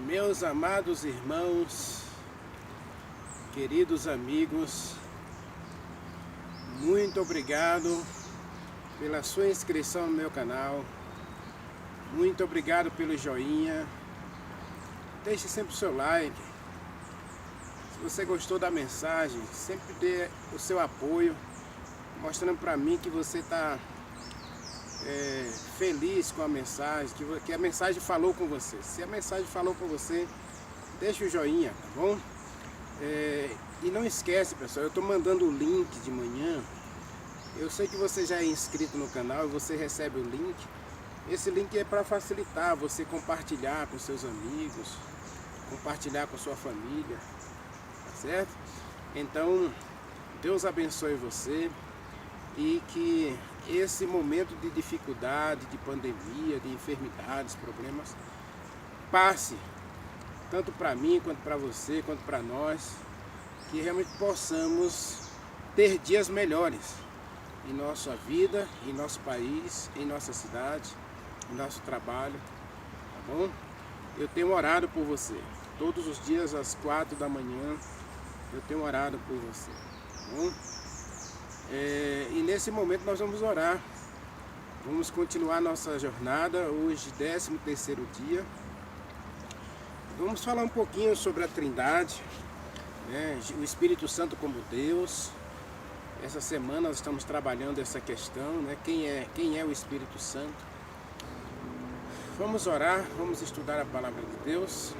Meus amados irmãos, queridos amigos, muito obrigado pela sua inscrição no meu canal, muito obrigado pelo joinha, deixe sempre o seu like. Se você gostou da mensagem, sempre dê o seu apoio, mostrando para mim que você está feliz com a mensagem, que a mensagem falou com você. Se a mensagem falou com você, deixa o joinha, tá bom? E não esquece, pessoal, eu estou mandando o link de manhã. Eu sei que você já é inscrito no canal e você recebe o link. Esse link é para facilitar você compartilhar com seus amigos, compartilhar com sua família, tá certo? Então, Deus abençoe você e que esse momento de dificuldade, de pandemia, de enfermidades, problemas, passe, tanto para mim, quanto para você, quanto para nós, que realmente possamos ter dias melhores em nossa vida, em nosso país, em nossa cidade, em nosso trabalho, tá bom? Eu tenho orado por você, todos os dias às 4 da manhã, eu tenho orado por você, tá bom? E nesse momento nós vamos orar, vamos continuar nossa jornada, hoje 13º dia. Vamos falar um pouquinho sobre a Trindade, né? O Espírito Santo como Deus. Essa semana nós estamos trabalhando essa questão, né? Quem é o Espírito Santo? Vamos orar, vamos estudar a palavra de Deus.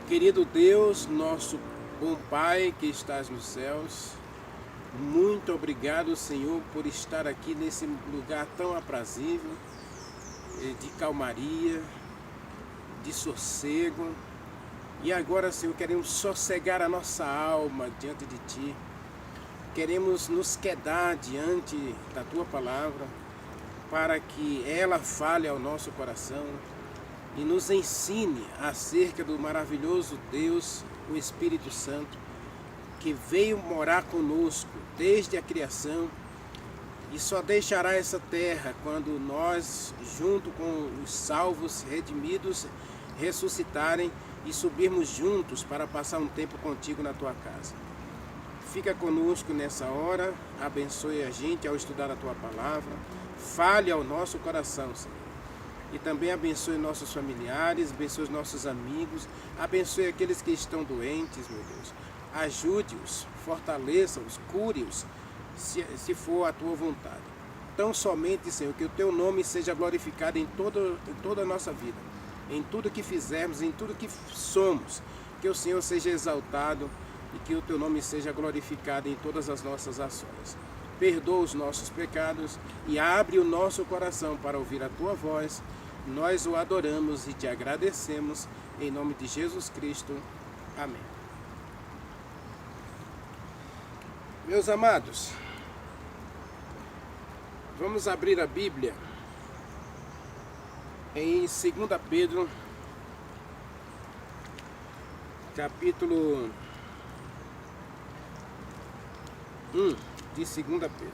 Querido Deus, nosso bom Pai que estás nos céus, muito obrigado, Senhor, por estar aqui nesse lugar tão aprazível, de calmaria, de sossego. E agora, Senhor, queremos sossegar a nossa alma diante de Ti. Queremos nos quedar diante da Tua palavra, para que ela fale ao nosso coração e nos ensine acerca do maravilhoso Deus, o Espírito Santo, que veio morar conosco desde a criação e só deixará essa terra quando nós, junto com os salvos, redimidos, ressuscitarem e subirmos juntos para passar um tempo contigo na tua casa. Fica conosco nessa hora, abençoe a gente ao estudar a tua palavra, fale ao nosso coração, Senhor. E também abençoe nossos familiares, abençoe os nossos amigos, abençoe aqueles que estão doentes, meu Deus. Ajude-os, fortaleça-os, cure-os, se for a tua vontade. Tão somente, Senhor, que o teu nome seja glorificado em toda a nossa vida, em tudo que fizermos, em tudo que somos. Que o Senhor seja exaltado e que o teu nome seja glorificado em todas as nossas ações. Perdoa os nossos pecados e abre o nosso coração para ouvir a tua voz. Nós o adoramos e te agradecemos em nome de Jesus Cristo. Amém. Meus amados, vamos abrir a Bíblia em 2 Pedro, capítulo 1 de 2 Pedro.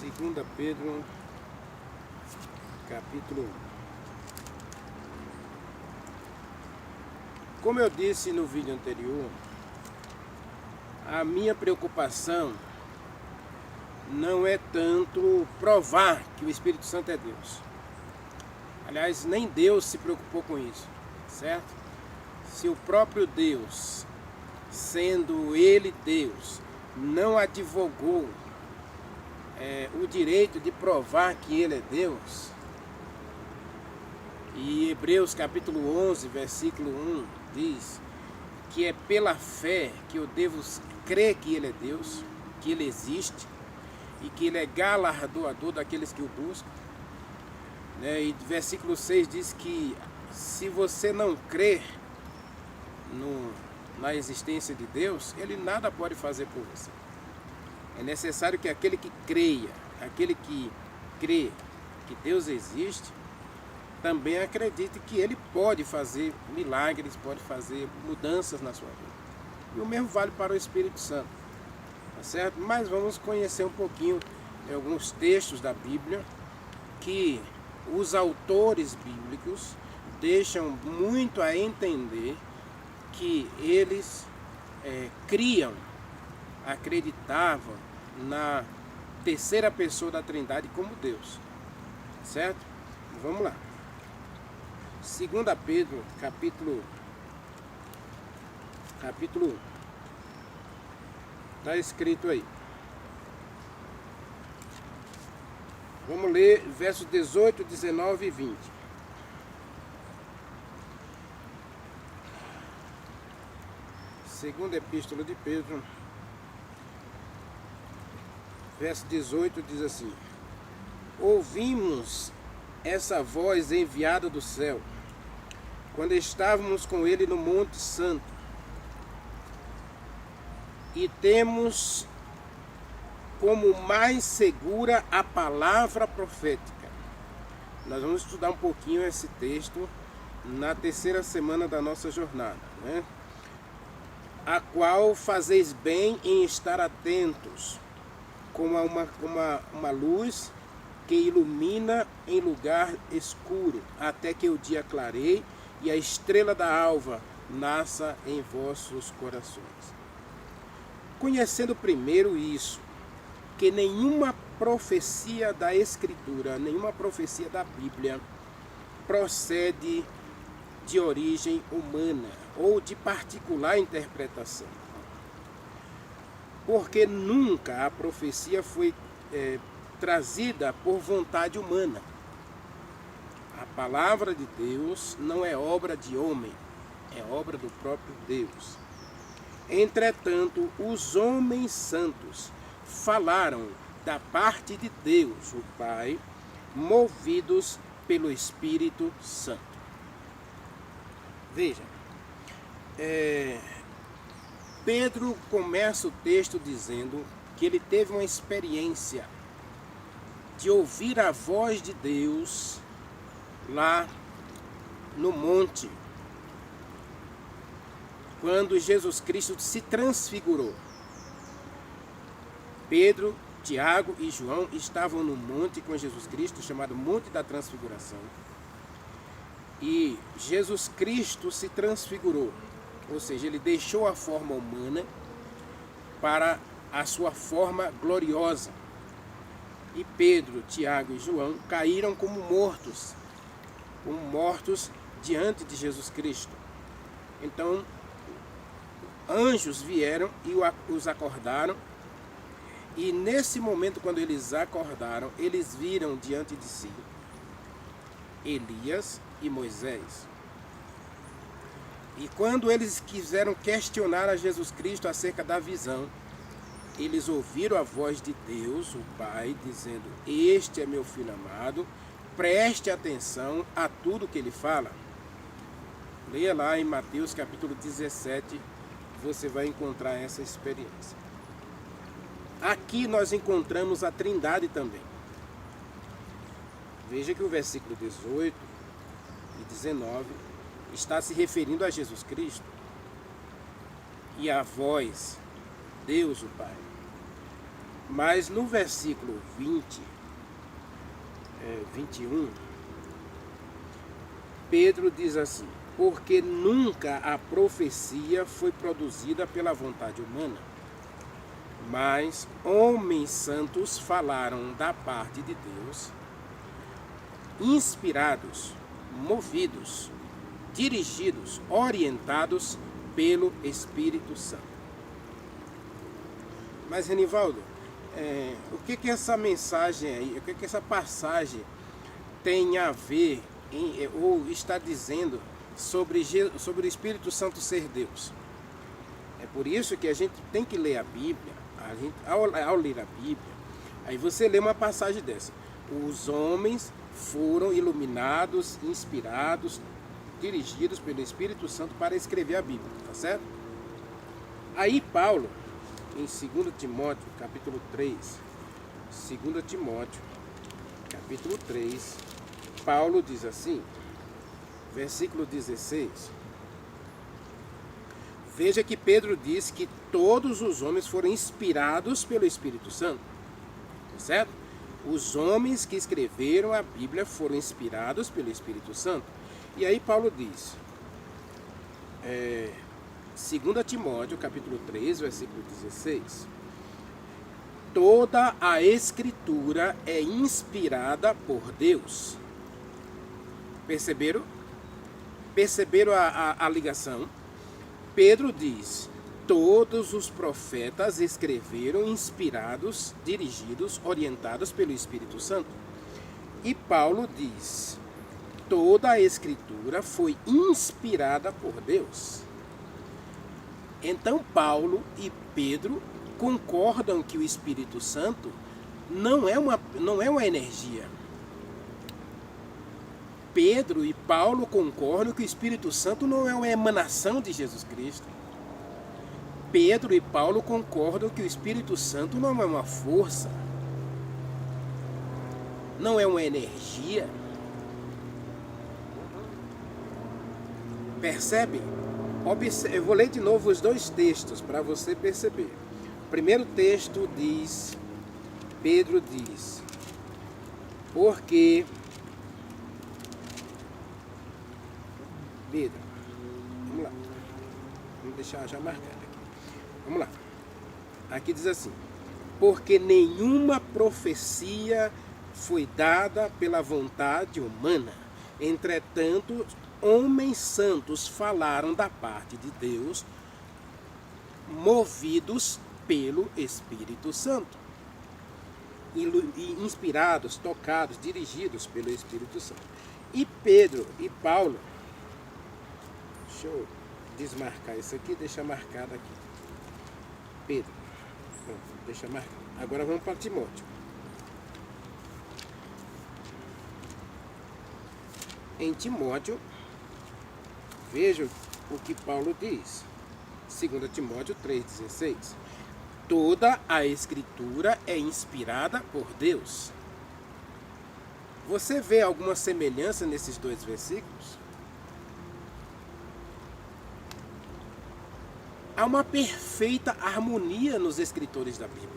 2 Pedro, capítulo 1. Como eu disse no vídeo anterior, a minha preocupação não é tanto provar que o Espírito Santo é Deus. Aliás, nem Deus se preocupou com isso, certo? Se o próprio Deus, sendo Ele Deus, não advogou o direito de provar que Ele é Deus, e Hebreus capítulo 11, versículo 1 diz que é pela fé que eu devo crer que Ele é Deus, que Ele existe e que Ele é galardoador daqueles que o buscam. E versículo 6 diz que se você não crer na existência de Deus, Ele nada pode fazer por você. É necessário que aquele que creia, aquele que crê que Deus existe, também acredite que Ele pode fazer milagres, pode fazer mudanças na sua vida. E o mesmo vale para o Espírito Santo, tá certo? Mas vamos conhecer um pouquinho alguns textos da Bíblia que os autores bíblicos deixam muito a entender que eles acreditavam na terceira pessoa da Trindade como Deus, certo? Vamos lá. 2 Pedro, capítulo 1. Está escrito aí. Vamos ler versos 18, 19 e 20. Segunda epístola de Pedro, verso 18 diz assim: ouvimos essa voz enviada do céu, quando estávamos com ele no Monte Santo, e temos como mais segura a palavra profética. Nós vamos estudar um pouquinho esse texto na terceira semana da nossa jornada, né? A qual fazeis bem em estar atentos, como uma luz que ilumina em lugar escuro, até que o dia clareie e a estrela da alva nasça em vossos corações. Conhecendo primeiro isso, que nenhuma profecia da Escritura, nenhuma profecia da Bíblia procede de origem humana ou de particular interpretação. Porque nunca a profecia foi trazida por vontade humana. A palavra de Deus não é obra de homem, é obra do próprio Deus. Entretanto, os homens santos falaram da parte de Deus, o Pai, movidos pelo Espírito Santo. Veja, Pedro começa o texto dizendo que ele teve uma experiência de ouvir a voz de Deus lá no monte, quando Jesus Cristo se transfigurou. Pedro, Tiago e João estavam no monte com Jesus Cristo, chamado Monte da Transfiguração. E Jesus Cristo se transfigurou, ou seja, ele deixou a forma humana para a sua forma gloriosa. E Pedro, Tiago e João caíram como mortos diante de Jesus Cristo. Então, anjos vieram e os acordaram. E nesse momento, quando eles acordaram, eles viram diante de si Elias e Moisés. E quando eles quiseram questionar a Jesus Cristo acerca da visão, eles ouviram a voz de Deus, o Pai, dizendo: este é meu filho amado, preste atenção a tudo que ele fala. Leia lá em Mateus capítulo 17, você vai encontrar essa experiência. Aqui nós encontramos a Trindade também. Veja que o versículo 18 e 19 está se referindo a Jesus Cristo e a voz, Deus o Pai. Mas no versículo 21, Pedro diz assim: porque nunca a profecia foi produzida pela vontade humana, mas homens santos falaram da parte de Deus, inspirados, movidos, dirigidos, orientados pelo Espírito Santo. Mas, Renivaldo, o que essa mensagem aí, o que essa passagem tem a ver ou está dizendo sobre o Espírito Santo ser Deus? É por isso que a gente tem que ler a Bíblia. Ao ler a Bíblia, aí você lê uma passagem dessa: os homens foram iluminados, inspirados, dirigidos pelo Espírito Santo para escrever a Bíblia, tá certo? Aí Paulo, em 2 Timóteo, capítulo 3, 2 Timóteo, capítulo 3, Paulo diz assim, versículo 16, veja que Pedro diz que todos os homens foram inspirados pelo Espírito Santo, certo? Os homens que escreveram a Bíblia foram inspirados pelo Espírito Santo. E aí Paulo diz, 2 Timóteo, capítulo 3, versículo 16, toda a Escritura é inspirada por Deus. Perceberam? Perceberam a ligação? Pedro diz, todos os profetas escreveram inspirados, dirigidos, orientados pelo Espírito Santo. E Paulo diz, toda a Escritura foi inspirada por Deus. Então Paulo e Pedro concordam que o Espírito Santo não é uma energia. Pedro e Paulo concordam que o Espírito Santo não é uma emanação de Jesus Cristo. Pedro e Paulo concordam que o Espírito Santo não é uma força, não é uma energia. Percebe? Eu vou ler de novo os dois textos para você perceber. O primeiro texto diz, Pedro diz, porque... Pedro, vamos lá, vamos deixar já marcado aqui. Vamos lá. Aqui diz assim, porque nenhuma profecia foi dada pela vontade humana. Entretanto, homens santos falaram da parte de Deus, movidos pelo Espírito Santo. E inspirados, tocados, dirigidos pelo Espírito Santo. E Pedro e Paulo, deixa eu desmarcar isso aqui, deixa marcado aqui. Pedro, pronto, deixa marcado. Agora vamos para Timóteo. Em Timóteo, veja o que Paulo diz. 2 Timóteo 3,16. Toda a Escritura é inspirada por Deus. Você vê alguma semelhança nesses dois versículos? Há uma perfeita harmonia nos escritores da Bíblia.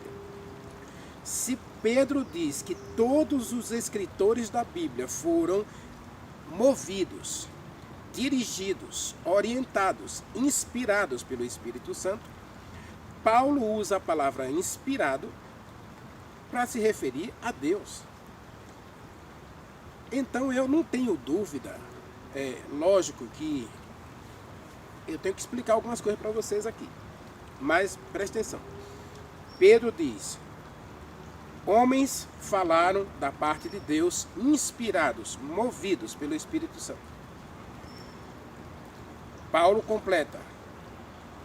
Se Pedro diz que todos os escritores da Bíblia foram movidos, dirigidos, orientados, inspirados pelo Espírito Santo, Paulo usa a palavra inspirado para se referir a Deus. Então eu não tenho dúvida, lógico que eu tenho que explicar algumas coisas para vocês aqui, mas presta atenção. Pedro diz, homens falaram da parte de Deus, inspirados, movidos pelo Espírito Santo. Paulo completa,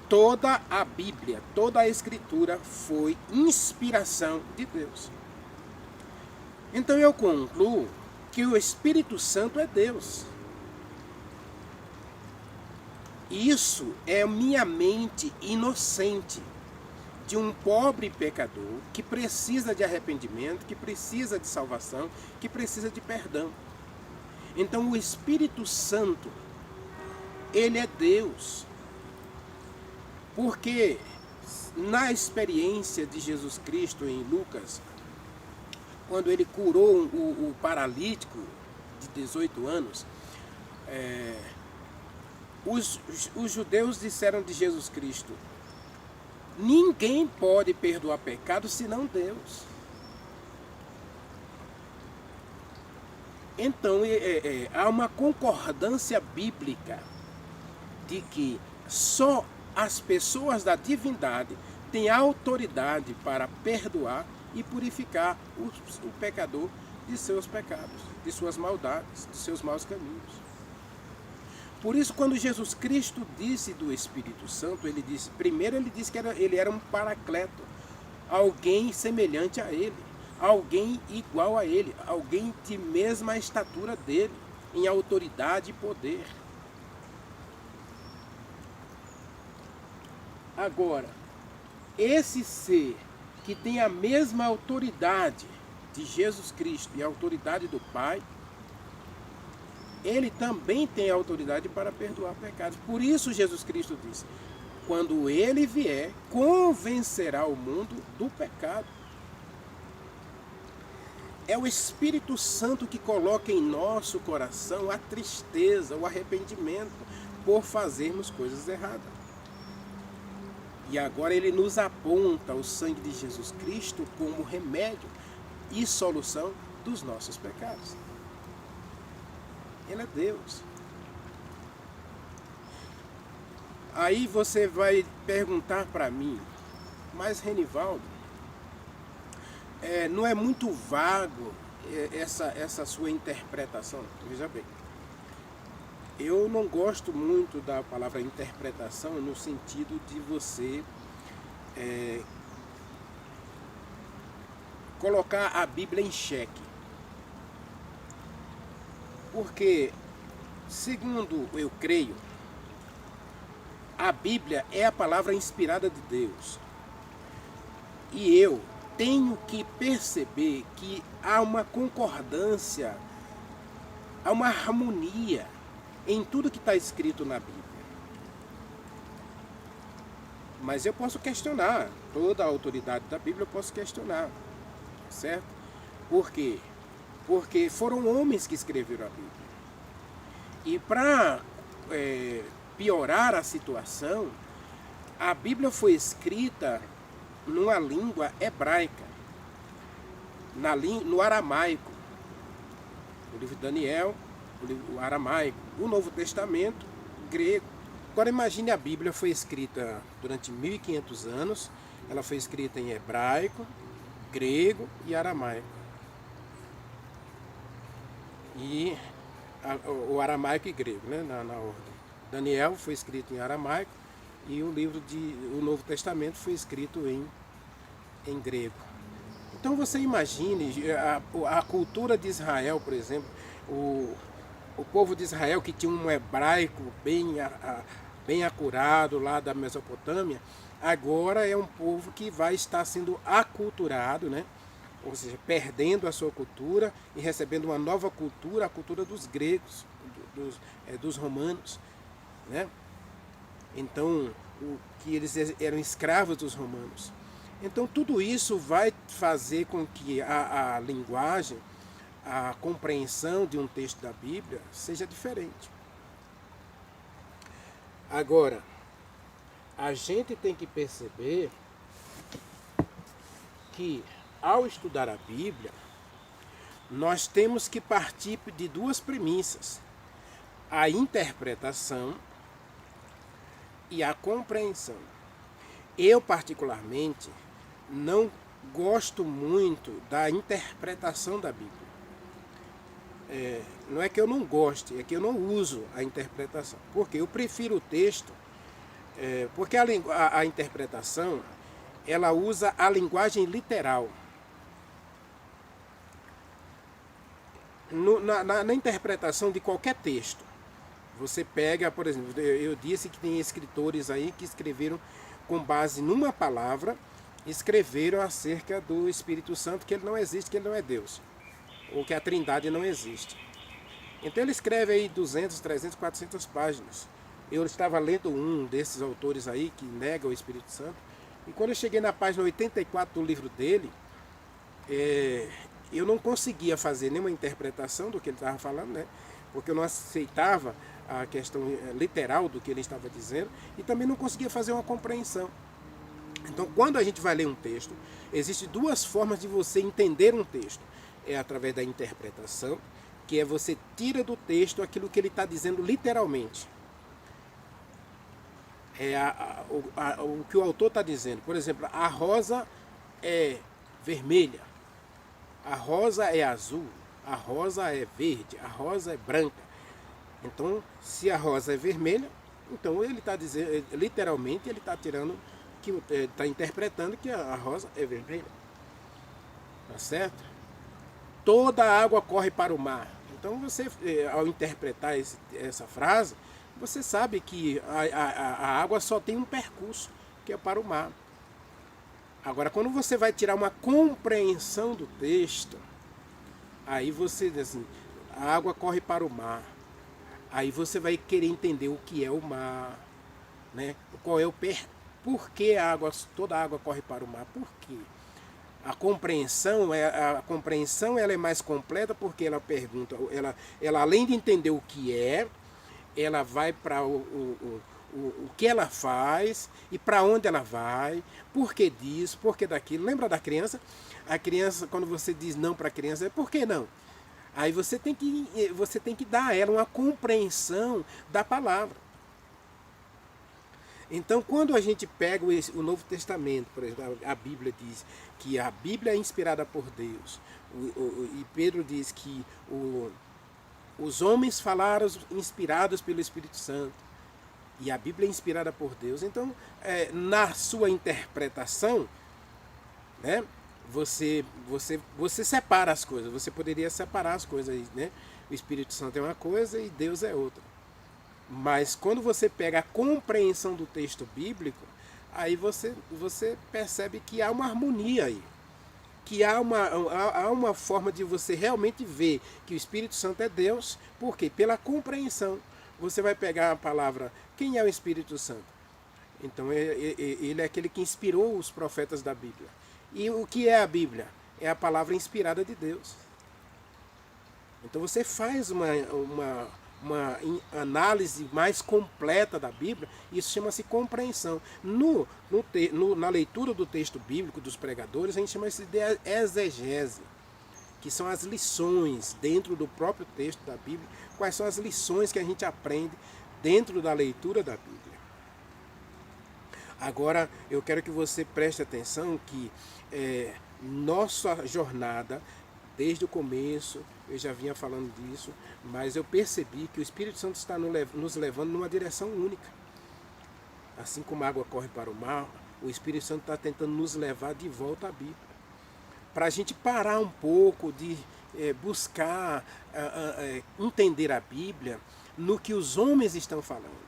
toda a Bíblia, toda a Escritura foi inspiração de Deus. Então eu concluo que o Espírito Santo é Deus. Isso é minha mente inocente de um pobre pecador que precisa de arrependimento, que precisa de salvação, que precisa de perdão. Então o Espírito Santo, ele é Deus. Porque na experiência de Jesus Cristo em Lucas, quando ele curou o paralítico de 18 anos, os judeus disseram de Jesus Cristo, ninguém pode perdoar pecado senão Deus. Então há uma concordância bíblica de que só as pessoas da divindade têm autoridade para perdoar e purificar o pecador de seus pecados, de suas maldades, de seus maus caminhos. Por isso, quando Jesus Cristo disse do Espírito Santo, ele disse que ele era um paracleto, alguém semelhante a ele, alguém igual a ele, alguém de mesma estatura dele, em autoridade e poder. Agora, esse ser que tem a mesma autoridade de Jesus Cristo e a autoridade do Pai, ele também tem autoridade para perdoar pecados. Por isso Jesus Cristo disse, quando ele vier, convencerá o mundo do pecado. É o Espírito Santo que coloca em nosso coração a tristeza, o arrependimento por fazermos coisas erradas. E agora ele nos aponta o sangue de Jesus Cristo como remédio e solução dos nossos pecados. Ele é Deus. Aí você vai perguntar para mim, mas Renivaldo, não é muito vago essa sua interpretação? Veja bem, eu não gosto muito da palavra interpretação no sentido de você colocar a Bíblia em xeque. Porque, segundo eu creio, a Bíblia é a palavra inspirada de Deus. E eu tenho que perceber que há uma concordância, há uma harmonia em tudo que está escrito na Bíblia. Mas eu posso questionar, toda a autoridade da Bíblia eu posso questionar, certo? Por quê? Porque foram homens que escreveram a Bíblia. E para piorar a situação, a Bíblia foi escrita numa língua hebraica, no aramaico. O livro de Daniel, o aramaico, o Novo Testamento, grego. Agora imagine, a Bíblia foi escrita durante 1500 anos, ela foi escrita em hebraico, grego e aramaico. E o aramaico e grego, né, na ordem. Daniel foi escrito em aramaico e o Novo Testamento foi escrito em grego. Então você imagine a cultura de Israel, por exemplo, o povo de Israel, que tinha um hebraico bem acurado lá da Mesopotâmia, agora é um povo que vai estar sendo aculturado, né? Ou seja, perdendo a sua cultura e recebendo uma nova cultura, a cultura dos gregos, dos romanos, né? Então, que eles eram escravos dos romanos. Então, tudo isso vai fazer com que a linguagem, a compreensão de um texto da Bíblia seja diferente. Agora, a gente tem que perceber que, ao estudar a Bíblia, nós temos que partir de duas premissas: a interpretação e a compreensão. Eu, particularmente, não gosto muito da interpretação da Bíblia. Não é que eu não goste, é que eu não uso a interpretação. Porque eu prefiro o texto, porque a interpretação, ela usa a linguagem literal. Na interpretação de qualquer texto, você pega, por exemplo, eu disse que tem escritores aí que escreveram com base numa palavra, escreveram acerca do Espírito Santo, que ele não existe, que ele não é Deus, ou que a Trindade não existe. Então ele escreve aí 200, 300, 400 páginas. Eu estava lendo um desses autores aí que nega o Espírito Santo, e quando eu cheguei na página 84 do livro dele, eu não conseguia fazer nenhuma interpretação do que ele estava falando, né? Porque eu não aceitava a questão literal do que ele estava dizendo, e também não conseguia fazer uma compreensão. Então, quando a gente vai ler um texto, existem duas formas de você entender um texto. É através da interpretação, que é você tira do texto aquilo que ele está dizendo literalmente. O que o autor está dizendo. Por exemplo, a rosa é vermelha, a rosa é azul, a rosa é verde, a rosa é branca. Então, se a rosa é vermelha, então ele está dizendo, literalmente, ele está tirando, está interpretando que a rosa é vermelha. Tá certo? Toda a água corre para o mar. Então você, ao interpretar essa frase, você sabe que a água só tem um percurso, que é para o mar. Agora, quando você vai tirar uma compreensão do texto, aí você diz assim, a água corre para o mar. Aí você vai querer entender o que é o mar, né? Qual é por que toda a água corre para o mar? Por quê? A compreensão ela é mais completa porque ela pergunta, ela além de entender o que é, ela vai para o que ela faz e para onde ela vai, por que disso, por que daquilo. Lembra da criança? A criança, quando você diz não para a criança, é por que não? Aí você tem que dar a ela uma compreensão da palavra. Então, quando a gente pega o Novo Testamento, por exemplo, a Bíblia diz que a Bíblia é inspirada por Deus, e Pedro diz que os homens falaram inspirados pelo Espírito Santo, e a Bíblia é inspirada por Deus. Então, na sua interpretação, né, você separa as coisas. Você poderia separar as coisas, né? O Espírito Santo é uma coisa e Deus é outra. Mas quando você pega a compreensão do texto bíblico, aí você percebe que há uma harmonia aí. Que há uma forma de você realmente ver que o Espírito Santo é Deus. Por quê? Pela compreensão. Você vai pegar a palavra, quem é o Espírito Santo? Então ele é aquele que inspirou os profetas da Bíblia. E o que é a Bíblia? É a palavra inspirada de Deus. Então você faz uma análise mais completa da Bíblia, isso chama-se compreensão. Na leitura do texto bíblico dos pregadores, a gente chama isso de exegese, que são as lições dentro do próprio texto da Bíblia, quais são as lições que a gente aprende dentro da leitura da Bíblia. Agora, eu quero que você preste atenção que nossa jornada, desde o começo, eu já vinha falando disso, mas eu percebi que o Espírito Santo está nos levando numa direção única. Assim como a água corre para o mar, o Espírito Santo está tentando nos levar de volta à Bíblia. Para a gente parar um pouco de buscar entender a Bíblia no que os homens estão falando.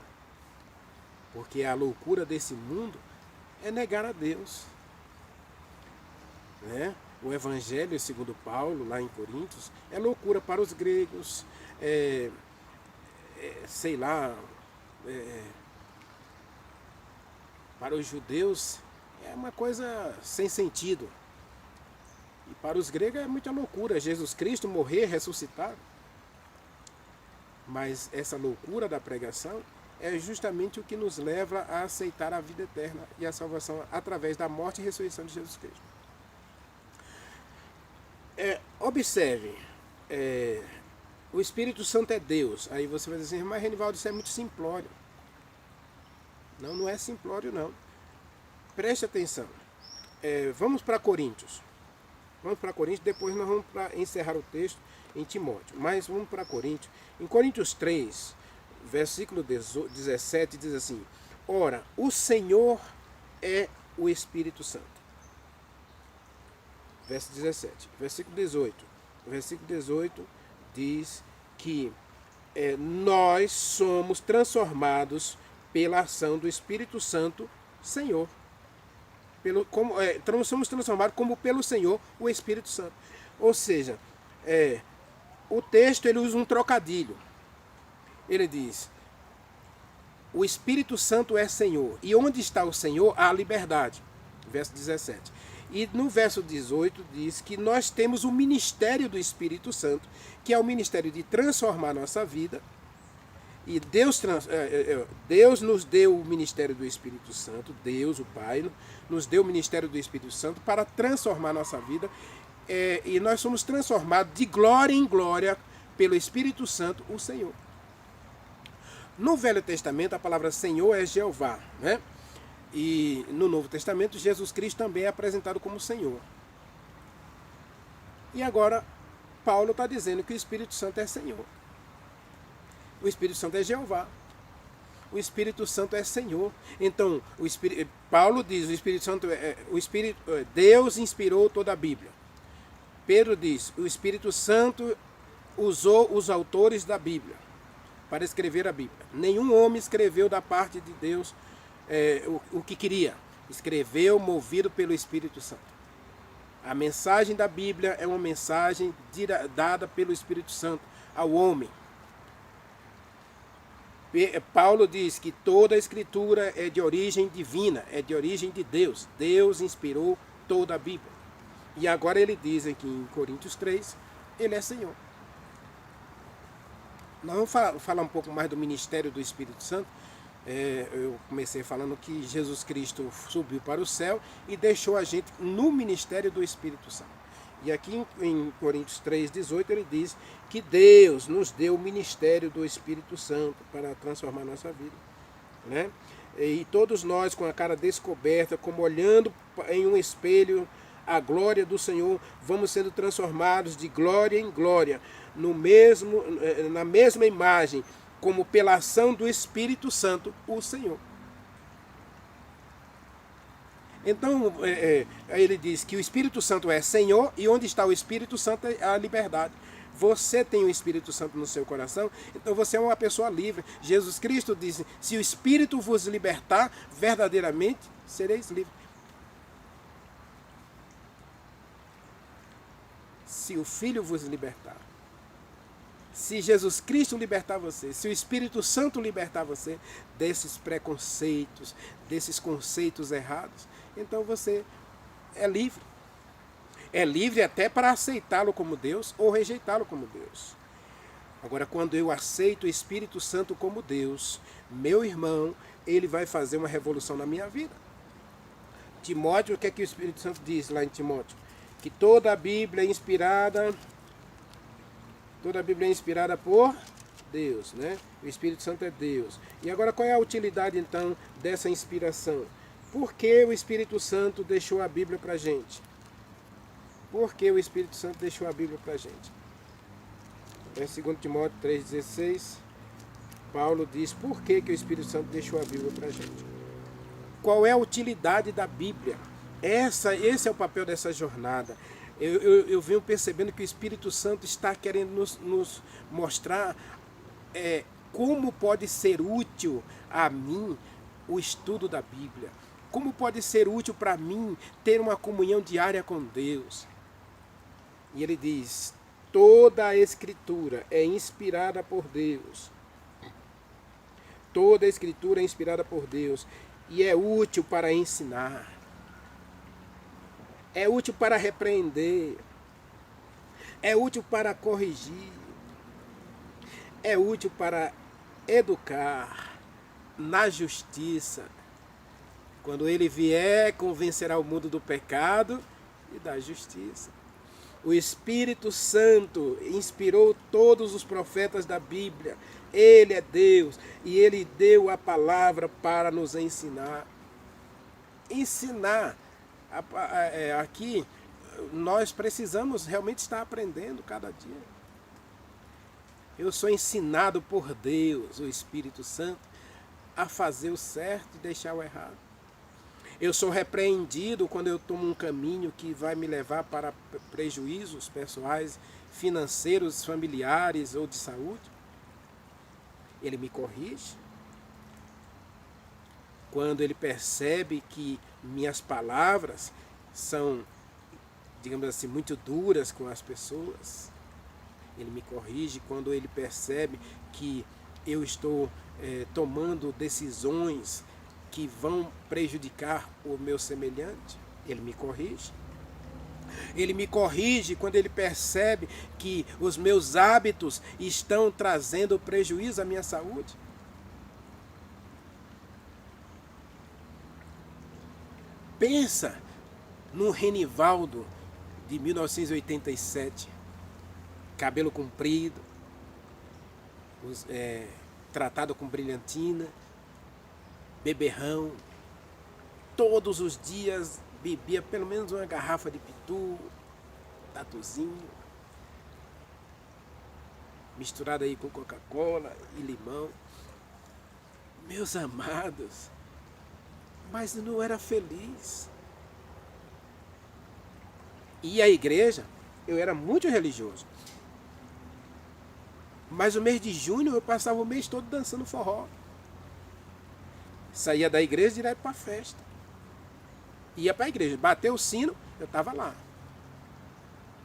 Porque a loucura desse mundo é negar a Deus. Né? O Evangelho, segundo Paulo, lá em Coríntios, é loucura para os gregos, para os judeus é uma coisa sem sentido. E para os gregos é muita loucura, Jesus Cristo morrer, ressuscitar. Mas essa loucura da pregação é justamente o que nos leva a aceitar a vida eterna e a salvação através da morte e ressurreição de Jesus Cristo. Observe, o Espírito Santo é Deus. Aí você vai dizer assim, mas Renivaldo, isso é muito simplório. Não, não é simplório não. Preste atenção. Vamos para Coríntios. Vamos para Coríntios, depois nós vamos encerrar o texto em Timóteo. Mas vamos para Coríntios. Em Coríntios 3, versículo 17, diz assim: ora, o Senhor é o Espírito Santo. Verso 17. Versículo 18. O versículo 18 diz que nós somos transformados pela ação do Espírito Santo, Senhor. Somos transformados como pelo Senhor, o Espírito Santo. Ou seja, o texto ele usa um trocadilho. Ele diz, o Espírito Santo é Senhor. E onde está o Senhor, há liberdade. Verso 17. E no verso 18 diz que nós temos o ministério do Espírito Santo, que é o ministério de transformar a nossa vida. E Deus nos deu o ministério do Espírito Santo, Deus, o Pai, nos deu o ministério do Espírito Santo para transformar a nossa vida. E nós somos transformados de glória em glória pelo Espírito Santo, o Senhor. No Velho Testamento, a palavra Senhor é Jeová, né? E no Novo Testamento, Jesus Cristo também é apresentado como Senhor. E agora, Paulo está dizendo que o Espírito Santo é Senhor. O Espírito Santo é Jeová. O Espírito Santo é Senhor. Então, Paulo diz, o Espírito Santo Deus inspirou toda a Bíblia. Pedro diz, o Espírito Santo usou os autores da Bíblia para escrever a Bíblia. Nenhum homem escreveu da parte de Deus o que queria. Escreveu movido pelo Espírito Santo. A mensagem da Bíblia é uma mensagem dada pelo Espírito Santo ao homem. Paulo diz que toda a Escritura é de origem divina, é de origem de Deus. Deus inspirou toda a Bíblia. E agora ele diz aqui em Coríntios 3, ele é Senhor. Nós vamos falar um pouco mais do ministério do Espírito Santo. Eu comecei falando que Jesus Cristo subiu para o céu e deixou a gente no ministério do Espírito Santo. E aqui em Coríntios 3,18 ele diz que Deus nos deu o ministério do Espírito Santo para transformar a nossa vida, né? E todos nós com a cara descoberta, como olhando em um espelho a glória do Senhor, vamos sendo transformados de glória em glória, na mesma imagem, como pela ação do Espírito Santo, o Senhor. Então, ele diz que o Espírito Santo é Senhor, e onde está o Espírito Santo é a liberdade. Você tem o Espírito Santo no seu coração, então você é uma pessoa livre. Jesus Cristo disse, se o Espírito vos libertar, verdadeiramente sereis livres. Se o Filho vos libertar, se Jesus Cristo libertar você, se o Espírito Santo libertar você desses preconceitos, desses conceitos errados, então você é livre. É livre até para aceitá-lo como Deus ou rejeitá-lo como Deus. Agora, quando eu aceito o Espírito Santo como Deus, meu irmão, ele vai fazer uma revolução na minha vida. Timóteo, o que é que o Espírito Santo diz lá em Timóteo? Que toda a Bíblia é inspirada por Deus, né? O Espírito Santo é Deus. E agora qual é a utilidade então dessa inspiração? Por que o Espírito Santo deixou a Bíblia para a gente? Por que o Espírito Santo deixou a Bíblia para a gente? Em 2 Timóteo 3,16, Paulo diz por que o Espírito Santo deixou a Bíblia para a gente. Qual é a utilidade da Bíblia? Esse é o papel dessa jornada. Eu venho percebendo que o Espírito Santo está querendo nos mostrar como pode ser útil a mim o estudo da Bíblia. Como pode ser útil para mim ter uma comunhão diária com Deus. E ele diz, toda a Escritura é inspirada por Deus. Toda a Escritura é inspirada por Deus e é útil para ensinar. É útil para repreender, é útil para corrigir, é útil para educar na justiça. Quando ele vier, convencerá o mundo do pecado e da justiça. O Espírito Santo inspirou todos os profetas da Bíblia. Ele é Deus e ele deu a palavra para nos ensinar. Ensinar. Aqui nós precisamos realmente estar aprendendo cada dia. Eu sou ensinado por Deus, o Espírito Santo, a fazer o certo e deixar o errado. Eu sou repreendido quando eu tomo um caminho que vai me levar para prejuízos pessoais, financeiros, familiares ou de saúde. Ele me corrige. Quando ele percebe que minhas palavras são, digamos assim, muito duras com as pessoas, ele me corrige. Quando ele percebe que eu estou tomando decisões que vão prejudicar o meu semelhante, ele me corrige. Ele me corrige quando ele percebe que os meus hábitos estão trazendo prejuízo à minha saúde. Pensa no Renivaldo de 1987, cabelo comprido, tratado com brilhantina, beberrão, todos os dias bebia pelo menos uma garrafa de pitu, tatuzinho, misturado aí com Coca-Cola e limão. Meus amados, mas não era feliz. E a igreja, eu era muito religioso. Mas o mês de junho eu passava o mês todo dançando forró. Saía da igreja direto para a festa. Ia para a igreja, bateu o sino, eu estava lá.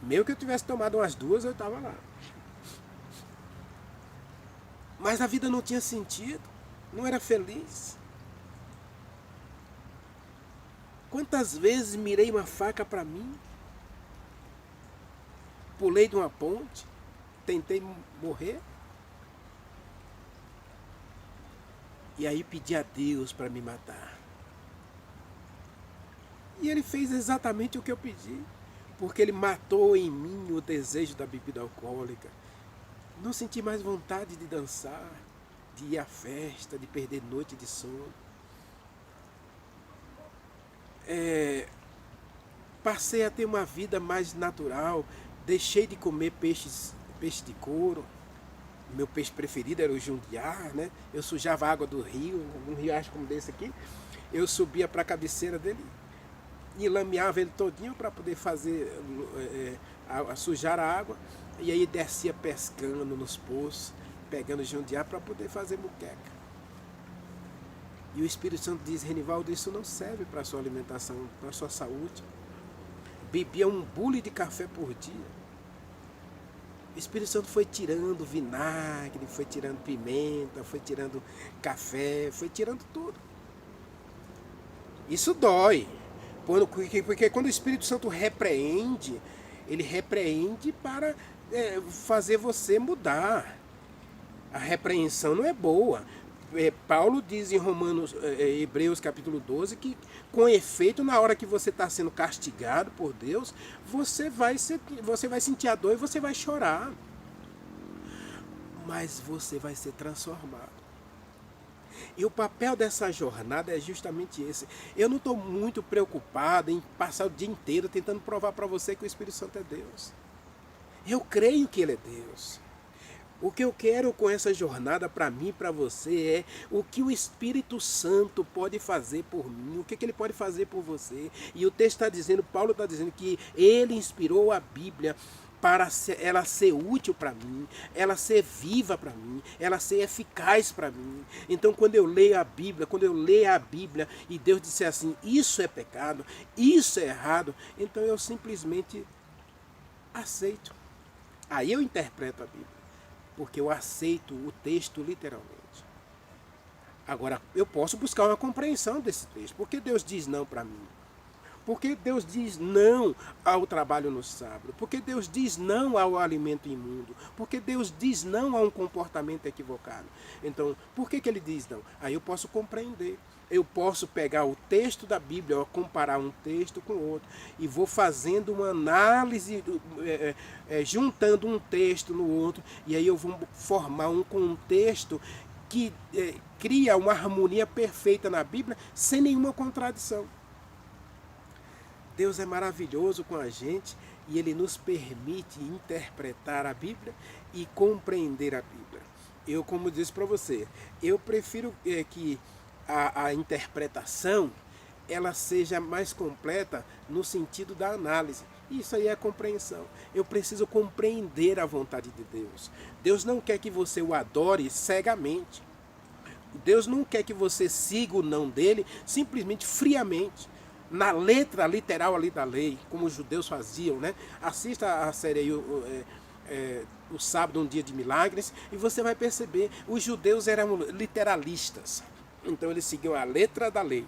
Mesmo que eu tivesse tomado umas duas, eu estava lá. Mas a vida não tinha sentido, não era feliz. Quantas vezes mirei uma faca para mim? pulei de uma ponte, tentei morrer. E aí pedi a Deus para me matar. E ele fez exatamente o que eu pedi, porque ele matou em mim o desejo da bebida alcoólica. Não senti mais vontade de dançar, de ir à festa, de perder noite de sono. Passei a ter uma vida mais natural, deixei de comer peixe de couro. Meu peixe preferido era o jundiá, né? Eu sujava a água do rio, um riacho como desse aqui. Eu subia para a cabeceira dele e lameava ele todinho para poder fazer, sujar a água. E aí descia pescando nos poços, pegando jundiá para poder fazer muqueca. E o Espírito Santo diz: Renivaldo, isso não serve para a sua alimentação, para a sua saúde. Bebia um bule de café por dia. O Espírito Santo foi tirando vinagre, foi tirando pimenta, foi tirando café, foi tirando tudo. Isso dói. Porque quando o Espírito Santo repreende, ele repreende para fazer você mudar. A repreensão não é boa. Paulo diz em Hebreus capítulo 12 que, com efeito, na hora que você está sendo castigado por Deus, você vai sentir a dor e você vai chorar. Mas você vai ser transformado. E o papel dessa jornada é justamente esse. Eu não estou muito preocupado em passar o dia inteiro tentando provar para você que o Espírito Santo é Deus. Eu creio que Ele é Deus. O que eu quero com essa jornada para mim e para você é o que o Espírito Santo pode fazer por mim, o que ele pode fazer por você. E o texto está dizendo, Paulo está dizendo que ele inspirou a Bíblia para ela ser útil para mim, ela ser viva para mim, ela ser eficaz para mim. Então quando eu leio a Bíblia, e Deus disser assim, isso é pecado, isso é errado, então eu simplesmente aceito. Aí eu interpreto a Bíblia. Porque eu aceito o texto literalmente. Agora, eu posso buscar uma compreensão desse texto. Por que Deus diz não para mim? Por que Deus diz não ao trabalho no sábado? Por que Deus diz não ao alimento imundo? Por que Deus diz não a um comportamento equivocado? Então, por que Ele diz não? Aí eu posso compreender. Eu posso pegar o texto da Bíblia, comparar um texto com outro, e vou fazendo uma análise, juntando um texto no outro, e aí eu vou formar um contexto que cria uma harmonia perfeita na Bíblia, sem nenhuma contradição. Deus é maravilhoso com a gente, e Ele nos permite interpretar a Bíblia e compreender a Bíblia. Eu, como disse para você, eu prefiro que a interpretação ela seja mais completa no sentido da análise. Isso aí é a compreensão. Eu preciso compreender a vontade de Deus. Deus não quer que você o adore cegamente. Deus não quer que você siga o não dele simplesmente friamente, na letra literal ali da lei, como os judeus faziam, né? Assista a série aí, o sábado, um dia de milagres, e você vai perceber, os judeus eram literalistas. Então eles seguiam a letra da lei.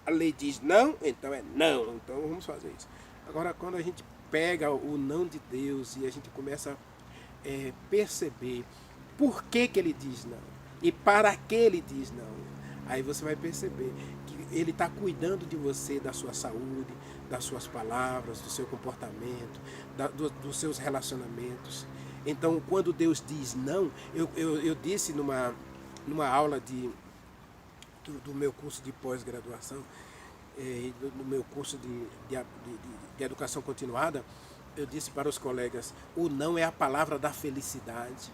A lei diz não, então é não. Então vamos fazer isso. Agora, quando a gente pega o não de Deus e a gente começa a perceber por que Ele diz não e para que Ele diz não, aí você vai perceber que Ele está cuidando de você, da sua saúde, das suas palavras, do seu comportamento, dos seus relacionamentos. Então, quando Deus diz não, eu disse numa aula do meu curso de pós-graduação, do meu curso de educação continuada, eu disse para os colegas, o não é a palavra da felicidade.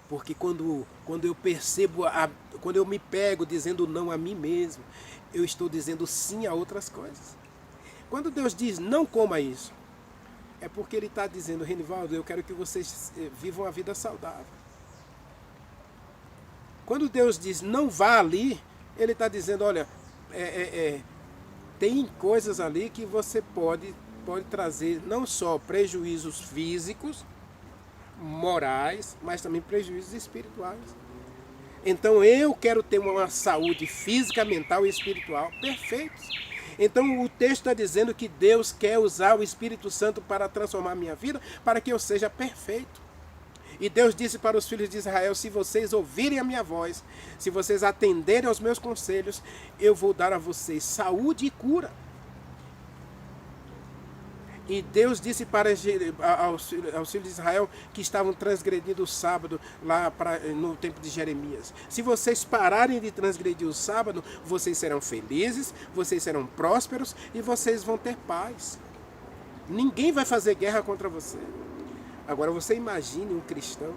Porque quando eu percebo, quando eu me pego dizendo não a mim mesmo, eu estou dizendo sim a outras coisas. Quando Deus diz não coma isso, é porque Ele está dizendo, Renivaldo, eu quero que vocês vivam a vida saudável. Quando Deus diz não vá ali, Ele está dizendo, olha, tem coisas ali que você pode trazer não só prejuízos físicos, morais, mas também prejuízos espirituais. Então eu quero ter uma saúde física, mental e espiritual perfeitos. Então o texto está dizendo que Deus quer usar o Espírito Santo para transformar a minha vida, para que eu seja perfeito. E Deus disse para os filhos de Israel: se vocês ouvirem a minha voz, se vocês atenderem aos meus conselhos, eu vou dar a vocês saúde e cura. E Deus disse para aos filhos de Israel que estavam transgredindo o sábado lá no tempo de Jeremias: se vocês pararem de transgredir o sábado, vocês serão felizes, vocês serão prósperos e vocês vão ter paz. Ninguém vai fazer guerra contra você. Agora você imagine um cristão,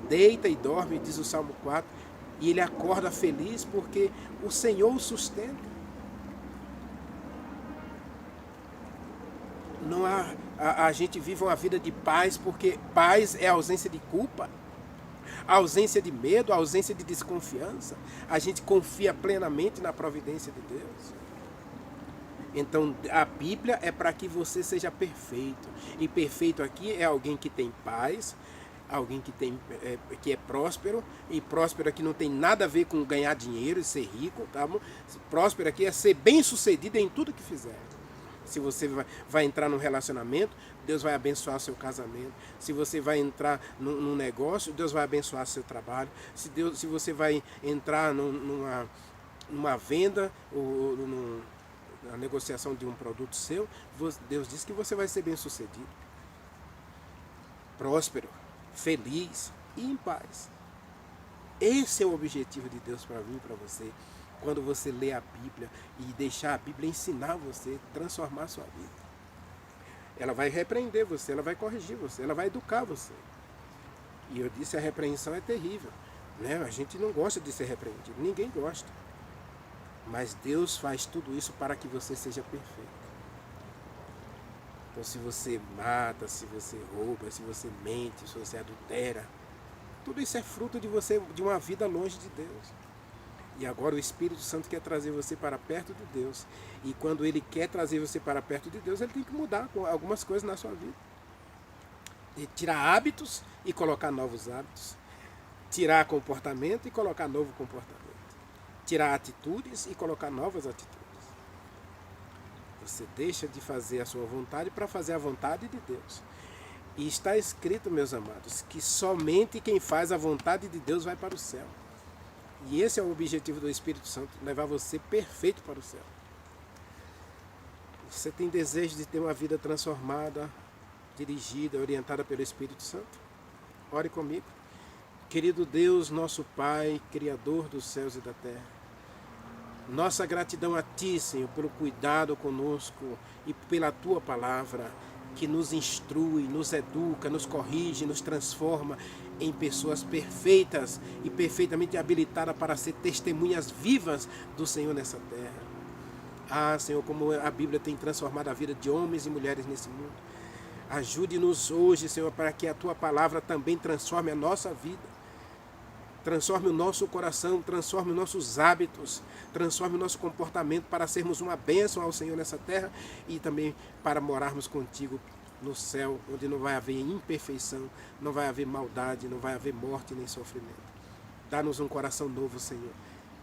deita e dorme, diz o Salmo 4, e ele acorda feliz porque o Senhor o sustenta. Não a gente vive uma vida de paz, porque paz é a ausência de culpa, a ausência de medo, a ausência de desconfiança. A gente confia plenamente na providência de Deus. Então a Bíblia é para que você seja perfeito. E perfeito aqui é alguém que tem paz, alguém que é próspero. E próspero aqui não tem nada a ver com ganhar dinheiro e ser rico, tá bom? Próspero aqui é ser bem sucedido em tudo que fizer. Se você vai entrar num relacionamento, Deus vai abençoar o seu casamento. Se você vai entrar num negócio, Deus vai abençoar o seu trabalho. Se você vai entrar numa venda ou na negociação de um produto seu, Deus diz que você vai ser bem sucedido, próspero, feliz e em paz. Esse é o objetivo de Deus para mim e para você. Quando você lê a Bíblia e deixar a Bíblia ensinar você, transformar a sua vida. Ela vai repreender você, ela vai corrigir você, ela vai educar você. E eu disse, a repreensão é terrível, né? A gente não gosta de ser repreendido, ninguém gosta. Mas Deus faz tudo isso para que você seja perfeito. Então se você mata, se você rouba, se você mente, se você adultera, tudo isso é fruto de uma vida longe de Deus. E agora o Espírito Santo quer trazer você para perto de Deus. E quando Ele quer trazer você para perto de Deus, Ele tem que mudar algumas coisas na sua vida. Tirar hábitos e colocar novos hábitos. Tirar comportamento e colocar novo comportamento. Tirar atitudes e colocar novas atitudes. Você deixa de fazer a sua vontade para fazer a vontade de Deus. E está escrito, meus amados, que somente quem faz a vontade de Deus vai para o céu. E esse é o objetivo do Espírito Santo, levar você perfeito para o céu. Você tem desejo de ter uma vida transformada, dirigida, orientada pelo Espírito Santo? Ore comigo. Querido Deus, nosso Pai, Criador dos céus e da terra, nossa gratidão a Ti, Senhor, pelo cuidado conosco e pela Tua palavra, que nos instrui, nos educa, nos corrige, nos transforma em pessoas perfeitas e perfeitamente habilitadas para ser testemunhas vivas do Senhor nessa terra. Ah, Senhor, como a Bíblia tem transformado a vida de homens e mulheres nesse mundo. Ajude-nos hoje, Senhor, para que a Tua palavra também transforme a nossa vida. Transforme o nosso coração, transforme os nossos hábitos, transforme o nosso comportamento para sermos uma bênção ao Senhor nessa terra e também para morarmos contigo no céu, onde não vai haver imperfeição, não vai haver maldade, não vai haver morte nem sofrimento. Dá-nos um coração novo, Senhor,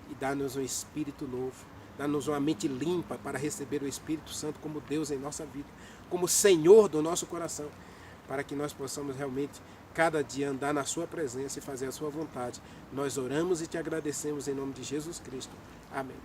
e dá-nos um espírito novo, dá-nos uma mente limpa para receber o Espírito Santo como Deus em nossa vida, como Senhor do nosso coração, para que nós possamos realmente cada dia andar na sua presença e fazer a sua vontade. Nós oramos e te agradecemos em nome de Jesus Cristo. Amém.